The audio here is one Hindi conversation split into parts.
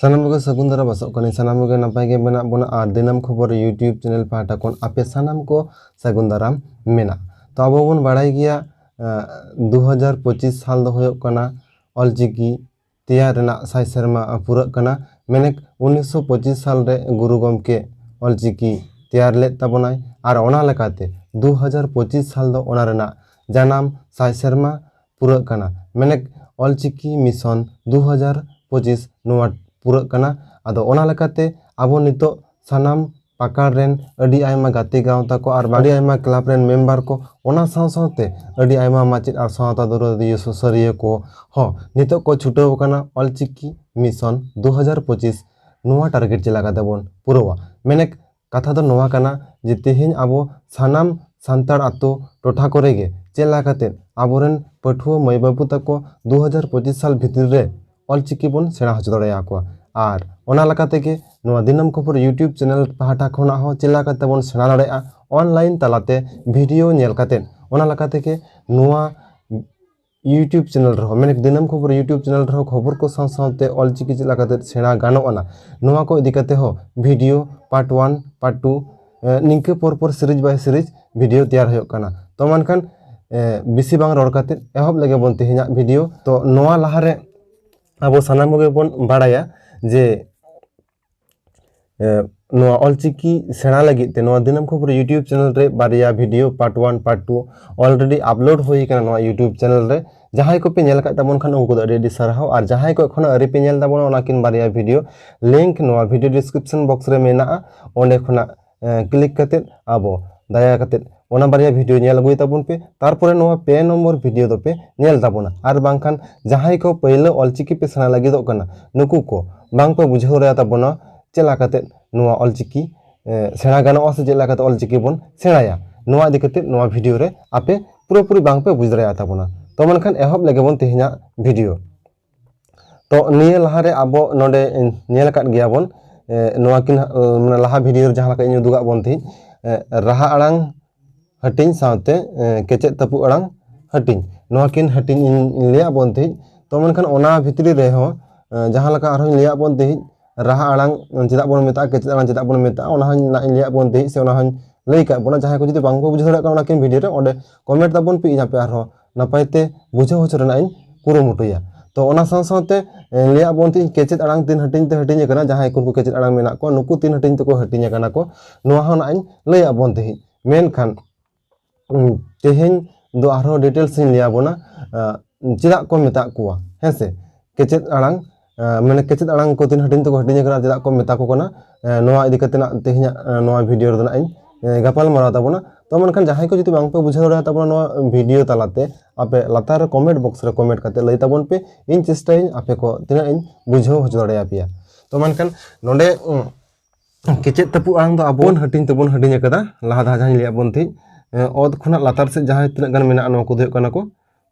सानाम को सगुन दारा बसक कनी सानाम को नपाय के मेना बोना आर दिनम खबर यूट्यूब चैनल पाटा कोन आपे सानाम को सगुन दाराम मेना। तो अब बन बाड़ाई गया 2025 साल दो होयो कना ऑलचिकी तैयार रेना साय सेरमा पूरा कना मेने 1925 साल रे गुरु गमके ऑलचिकी तैयार ले तबनाय आर ओना लेकाते 2025 साल दो ओना रेना जानाम साय सेरमा पूरा कना मेने ऑलचिकी मिशन 2025 नोआ पूरा कना आदो ओना लेकाते आबो नितो सानाम पाकार रेन अडी आयमा गाते गावता को आर बाडी आयमा क्लब रेन मेंबर को ओना साव सावते अडी आयमा माचित आर सावता दरदियो सुसरिया को हो नितो को छुटो कना ऑलचिकी मिशन 2025 नोआ टारगेट चला गाते बोन पुरोवा मेने कथा दो नोआ कना जे तेहिन आबो सानाम सांतार आतो टोठा करेगे चेला काते आबोरेन पठुआ मै बाबू तको 2025 साल भितर रे ऑलचिकी बोन सेना हचो दड़े आको आर ओना लकाते के नोआ दिनम खबर यूट्यूब चैनल पाहाटा खोना हो चेला काते बोन सेना दड़े ऑनलाइन तलाते वीडियो नेल काते ओना लकाते के नोआ यूट्यूब चैनल रहो मैंने दिनम खबर यूट्यूब चैनल रहो खबर को साथ साथते ऑलचिकी चेला काते सेना गानो ओना नोआ को इदी काते हो वीडियो पार्ट 1 पार्ट 2 निंके पर सीरीज बाय सीरीज वीडियो तैयार हो कना तो मानखान बिसी बांग रोड काते एहब लगे बोन तेहिना वीडियो तो नोआ लाहारे अब सानाम के बोन बाड़ाया जे नोआ ऑलचिकी सेना लगी ते नोआ दिनम खबर यूट्यूब चैनल रे बारिया video part 1 part 2 already upload होई कना नोआ यूट्यूब चैनल रे जहां को पे नेल का तबन खान उनको अडी सरहाव और जहां को एखोनो अरे पे नेल दाबोन ओनाकिन बारिया वीडियो लिंक नोआ वीडियो डिस्क्रिप्शन बॉक्स रे मेना ओने खना क्लिक करते अब दया करते ओना बारिया वीडियो नेल गई तबन पे तारपरे नोआ पे नंबर वीडियो दो पे नेल ताबोना आर बांखान जहां को पहले ऑलचिकी पे सेना लगी दो कना नुकु को बांग पे बुझाव रे ताबोना चेला काते नोआ ऑलचिकी सेना गानो से चेला काते ऑलचिकी बोन सेनाया नोआ दिकते नोआ वीडियो रे आपे पूरा पूरी बांग पे बुझ रे ताबोना तो मनखान एहब लगे बोन तेहिना वीडियो तो निये लहारे आबो नोडे नेल काट गया बोन नोआ किन माने लहा वीडियो जहां लका इन दुगा बोन थी राहा अड़ांग हटिंग साथे केचेत तपु अड़ांग हटिंग नोआ किन हटिंग लिया बोन थी तो मनखान ओना भितरी रे हो जहां लका आरो लिया बोन थी राहा अड़ांग चेदा बोन मेता केचेत अड़ांग चेदा बोन मेता ओना हन ना लिया बोन थी से ओना हन लई का बोना जहां को जदि बांग को बुझ दड़ा का किन वीडियो रे ओडे कमेंट ताबोन पे इना पे आरो नपायते बुझे होच रेना इन कुरो मुटुया तो ओना साथ साथे लिया बोन थी केचेत अड़ांग तीन हटिंग ते हटिंग कना जहां को केचेत अड़ांग मेना को नुकु तीन हटिंग ते को हटिंग कना को नोआ हन इन लई बोन थी मेन खान तेहेन दो आरो डिटेल्स इन लिया बोना चेदा को मेता को हेसे केचेत अड़ांग माने केचेत अड़ांग को तीन हटिंग तो हटिंग कना चेदा को मेता को कना नोआ इदी कतेना तेहिना नोआ वीडियो रे दना इन गपाल मारा ताबोना तो मनखान जहां को जदि बांग पे बुझाव रे ताबोना नोआ वीडियो तालाते आपे लातार कमेंट बॉक्स रे कमेंट करते लई ताबोन पे इन चेष्टा इन आपे को तिना इन बुझाव हो दड़े पिया तो मनखान नोडे केचेत तपु अड़ांग दो आबोन हटिंग तबोन हटिंग कदा लहा दा जहां लिया बोन थी ओद खुना लातार से जहां तिना गान मेना नो को कना को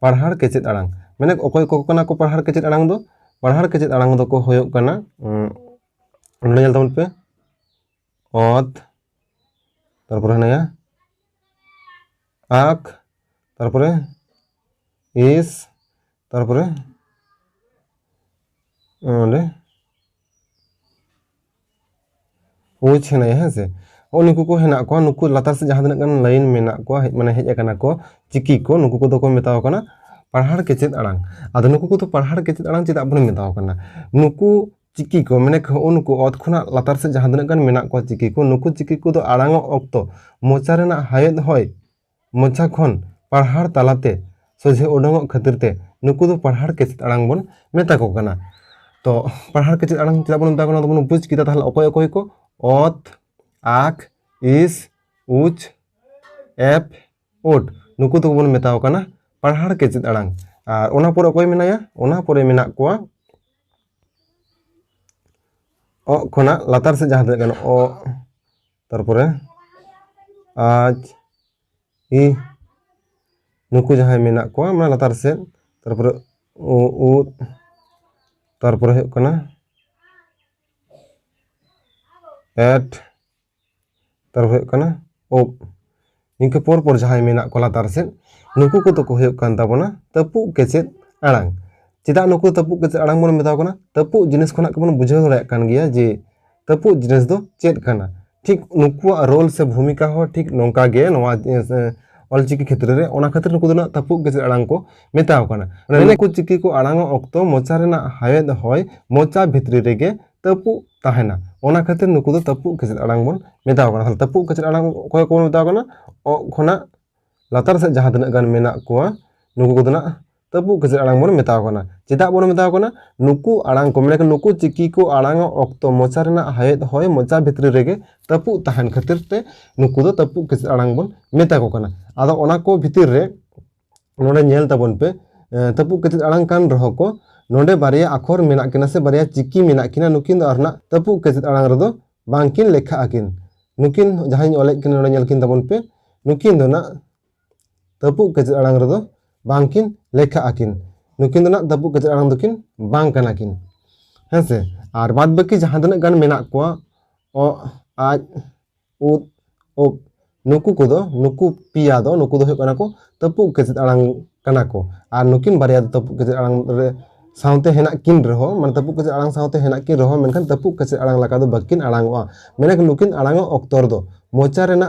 पढ़ाड़ केचेत अड़ांग माने ओकोय को कना को पढ़ाड़ केचेत अड़ांग दो को होयो कना नोडे नेल ताबोन पे ओद तारपरे हनाया आख तारपरे इस तारपरे ओंडे उच हनाया है से नुकु को हेना को नुकु लातार से जहां तनक लाइन मेना को माने हेज कना को चिकी को नुकु को दो को मेताव कना पढ़ाड़ केचेत अड़ांग आदो नुकु को तो पढ़ाड़ केचेत अड़ांग चेदा बन मेताव कना नुकु चिकी को माने उनको ओद खुना लातार से जहां तनक मेना को चिकी को नुकु चिकी को तो अड़ांग ऑक्तो मोचा रेना हायत होय मोचा खन पढ़ाड़ तालाते सोझे उडंग खातिरते नुकु तो पढ़ाड़ केचेत अड़ांग बोन मेता को कना तो पढ़ाड़ केचेत अड़ांग चेदा बन मेता कना तो बन बुझ किता ताहले ओकोय को ओत आख इस उच एफ ओट नुकु तो बन मेताव कना पढ़ाड़ केचेत अड़ांग और ओना पर ओकोय मेनाया ओना परे मेना को ओ खना लातार से जहां तक ओ तारपरे आज ई नुकु जहां मेना को माने लातार से तारपरे उ तारपरे है कना एट तारपरे कना ओ इनके पर जहां मेना को लातार से नुकु को तो को होय कान ताबोना तपु केचेत अड़ांग चेदा नुकु तपुक केचेद आड़ांग बन मेताव कना तपुक जिनिस खनाक बन बुझाव दाड़ेयाग कान गिया जे तपुक जिनिस दो चेद काना ठीक नुकुआ रोल से भूमिका हो ठीक नोंका गे नोआ ऑलचिकी क्षेत्र रे ओना खातिर नुकु दो तपुक केचेद आड़ांग को मेताव कना नुकु चिकी को आड़ांग ऑक्तो मोचा रेना हायद होय मोचा भितरी रेगे तपुक ताहेना ओना खातिर नुकु दो तपुक केचेद आड़ांग बन मेताव कना तपुक केचेद आड़ांग कोय को मेताव कना ओ खना लातार से जहां तनाक गान मेना कोआ नुकु को दना तपुक केचेद आड़ांग बन मेताव कना चेदा बन मेताव कना नुकु आड़ांग को मेने नुकु चिकी को आड़ांग ऑक्तो मोचा रेना हायद होय मोचा भितरी रेगे तपुक ताहन खातिर ते नुकु दो तपुक केचेद आड़ांग बन मेता को कना आदो ओना को भितिर रे नोडे नेल ताबन पे तपुक केचेद आड़ांग कान रहो को नोडे बारिया अखर मेना किना से बारिया चिकी मेना किना नुकिन दो अरना तपुक केचेद आड़ांग रदो बांकिन लेखा आकिन नुकिन जहां ओले किन नोडे नेल किन ताबन पे नुकिन दो ना तपुक केचेद आड़ांग रदो बांकिन लेखा आकिन नुकिन दो ना तपुक केचेद आड़ांग दोकिन बांग काना किन हेसे आर बाद बाकी जहां तनाक गान मेना कोआ ओ आज उद ओब नुकु को दो नुकु पिया दो नुकु दो होय को तपुक केचेद आड़ांग काना को आर नुकिन बारिया तपुक केचेद आड़ांग रे साउते हेना किन रहो मान तपुक केचेद आड़ांग साउते हेना किन रहो मेनखान तपुक केचेद आड़ांग लका दो बाकिन आड़ांगोआ मेने नुकिन आड़ांग ऑक्तर दो मोचा रेना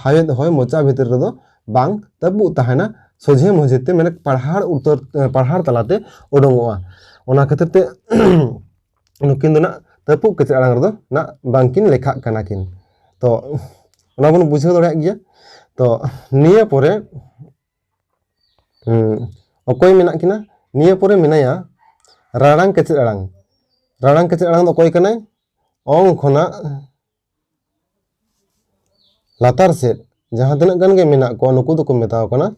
हायद होय मोचा भितर रे दो बांग तपुक ताहेना सोझे मोझेते मेने पहाड़ उत्तर पहाड़ तलाते उडंगोआ ओना खातिर ते नुकिन दो ना तपुक केचेद आड़ांग रे दो ना बांकिन लेखा काना किन तो ओना बन बुझाव दाड़ेयाग गिया तो निया परे अकोय मेना किना निया परे मेनाया राड़ांग केचेद आड़ांग दो अकोय कनाय ओंग खना लातार सेद जहां तनाक गान गे मेना को नुकु दो को मेताव कना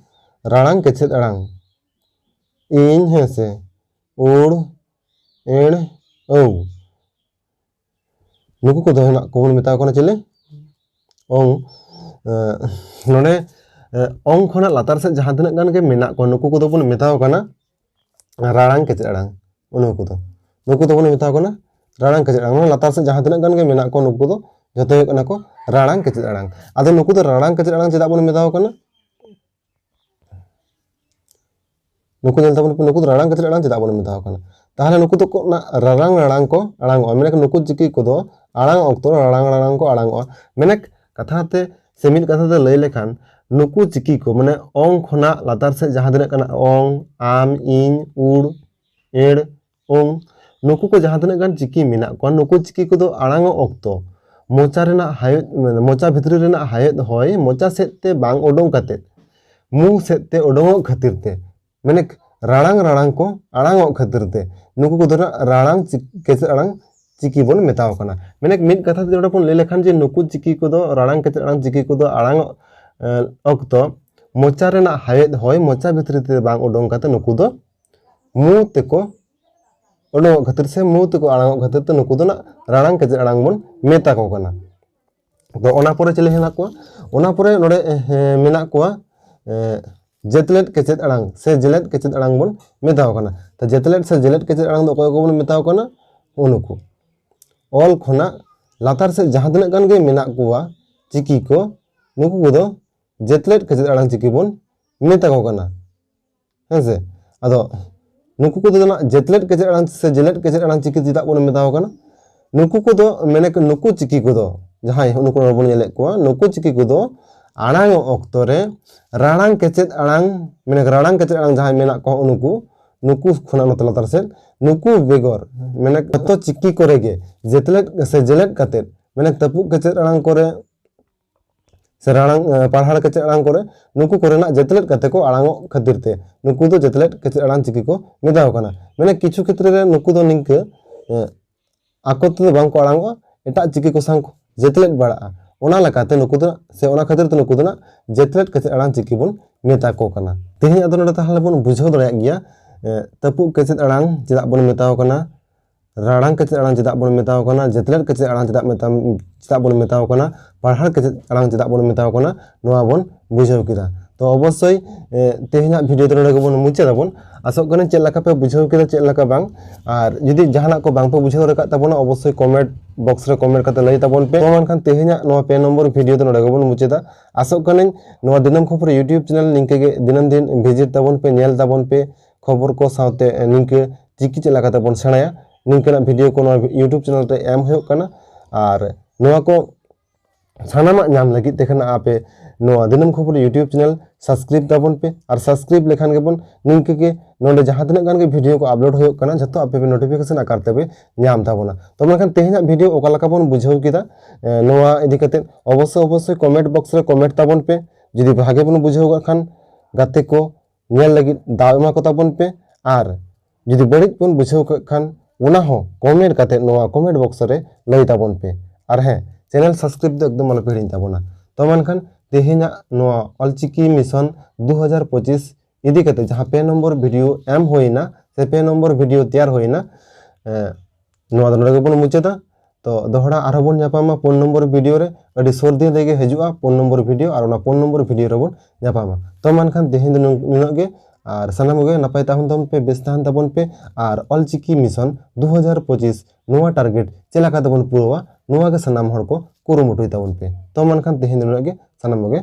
राड़ांग केचेद आड़ांग इन हेसे उड़ एड़ औ नुकु को दो हेना को मेताव कना चले ओंग नोडे ओंग खना लातार से जहां तनाक गान गे मेना को नुकु को दो बन मेताव कना राड़ांग केचेद आड़ांग नुकु दो बन मेताव कना राड़ांग केचेद आड़ांग लातार से जहां तनाक गान गे मेना को नुकु दो जतो होय कना को राड़ांग केचेद आड़ांग आदो नुकु दो राड़ांग केचेद आड़ांग चेदा बन मेताव कना नुकु जल ताबन नुकु दो राड़ांग केचेद आड़ांग चेदा बन मेताव कना ताहले नुकु दो को ना राड़ांग को आड़ांगो मेने नुकु चिकी को दो आड़ांग ऑक्तो राड़ांग को आड़ांगो मेने कथाते से मिद कथाते लय लेखान नुकु चिकी को माने ओंग खना लातार से जहां तनाक कना ओंग आम इन उड़ एड़ ओंग नुकु को जहां तनाक गान चिकी मेना को नुकु चिकी को दो आड़ांग ऑक्तो मोचा रेना हायद मोचा भितरी रेना हायद होय मोचा सेते बांग ओडोंग काते मुंह सेते ओडोंग खातिर ते माने राड़ांग को आड़ांग खातिर ते नुकु को दो राड़ांग केचेद आड़ांग चिकी बन मेताव कना माने मिद कथा ते ओडा बन लय लेखान जे नुकु चिकी को दो राड़ांग केचेद आड़ांग चिकी को दो आड़ांग ऑक्तो मोचा रेना हायद होय मोचा भितरी ते बांग ओडोंग काते नुकु दो मुंह ते को ओडोंग खातिर से मुंह ते को आड़ांग खातिर ते नुकु दो ना राड़ांग केचेद आड़ांग बन मेता को कना तो ओना परे चले हेना को ओना परे नोडे मेना कोआ जेतलेट केचेद आड़ांग से जेलेट केचेद आड़ांग बन मेताव कना तो जेतलेट से जेलेट केचेद आड़ांग दो कोय को बन मेताव कना उनुकु ऑल खना लातार से जहां तनाक गान गे मेना कोआ चिकी को नुकु को दो जेतलेट केचेद आड़ांग चिकी बन मेता को कना हेसे आदो नुकु को दो ना जेतलेट केचेद आड़ांग से जेलेट केचेद आड़ांग चिकी चेदा बन मेताव कना नुकु को दो मेने नुकु चिकी को दो जहां उनुकु बन नेले कोआ नुकु चिकी को दो आड़ांग ऑक्तो रे राड़ांग केचेद आड़ांग मेने राड़ांग केचेद आड़ांग जहां मेना को उनुकु नुकु खना नत लातार से नुकु बेगर मेने कतो चिकी करे गे जेतलेट से जेलेट काते मेने तपुक केचेद आड़ांग करे से राड़ांग पहाड़ केचेद आड़ांग करे नुकु करे ना जेतलेट काते को आड़ांग खातिर ते नुकु दो जेतलेट केचेद आड़ांग चिकी को मेताव कना मेने किछु क्षेत्र रे नुकु दो निंके आको ते बांग को आड़ांगो एटा चिकी को सांग जेतलेट बाड़ा ओना लकाते नुकु दो से ओना खातिर ते नुकु दो ना जेतलेट केचेद आड़ांग चिकी बन मेता को कना तेहे आदो नडे ताहले बन बुझाव दाड़ेयाग गिया तपुक केचेद आड़ांग चेदा बन मेताव कना राड़ांग केचेद आड़ांग चेदा बन मेताव कना जेतलेट केचेद आड़ांग चेदा बन मेताव कना पहाड़ केचेद आड़ांग चेदा बन मेताव कना नोआ बन बुझाव किदा तो अवश्य तेहेना भिडियो तो नडे बन मुचादाबन आसोग कना चेद लका पे बुझाव किदा चेद लका बांग आर जदि जहाना को बांग पे बुझाव रका ताबोना अवश्य कमेंट बॉक्स रे कमेंट करते लई ताबोन पे मानखान तेहेना नोआ पे नंबर भिडियो तो नडे बन मुचादा आसोग कना नोआ दिनम खबर यूट्यूब चैनल निंके गे दिनम दिन विजिट ताबोन पे नेल ताबोन पे खबर को साथे निंके चिकी चला काते बन सेणाया निंकना वीडियो को नोआ यूट्यूब चैनल रे एम हुयो काना और नोआ को सानामा नाम लगी देखना आपे नोआ दिनम खबर यूट्यूब चैनल सब्सक्राइब ताबन पे और सब्सक्राइब लेखान के बन निंके के नोडे जहां तने गान के वीडियो को अपलोड होयो काना जतो आपे पे नोटिफिकेशन आकार तेबे न्याम ताबोना तो मनखान तेहिना वीडियो ओका लका बन बुझाव किदा नोआ इदी कते अवश्य कमेंट बॉक्स रे कमेंट ताबन पे जदि भागे बन बुझाव खान गाते को नेल लगी दाव एमा को ताबन पे और जदि बड़िज बन बुझाव खान उना हो कमेंट काते नोआ कमेंट बॉक्स रे लई ताबन पे और है चैनल सब्सक्राइब दो एकदम आलोपे हिड़िन ताबोना तो मनखान तेहिना नोआ ऑलचिकी मिशन 2025 इदी कते जहां पे नंबर वीडियो एम होइना से पे नंबर वीडियो तैयार होइना नोआ दो नोडे बन मुचादा तो दोहरा आरो बन जापामा 4 नंबर वीडियो रे अडी सोर दिन लेगे हजुआ 4 नंबर वीडियो और ना 4 नंबर वीडियो रे बन जापामा तो मनखान तेहिन नुनग गे और सानाम गे नपाय ताहन तम पे बेस ताहन ताबन पे और ऑलचिकी मिशन 2025 नोआ टारगेट चेला का ताबन पुरवा नोआ के सानाम हर को कुरुमुटुय ताबन पे तो मनखान तेहिन नुनग गे सानाम गे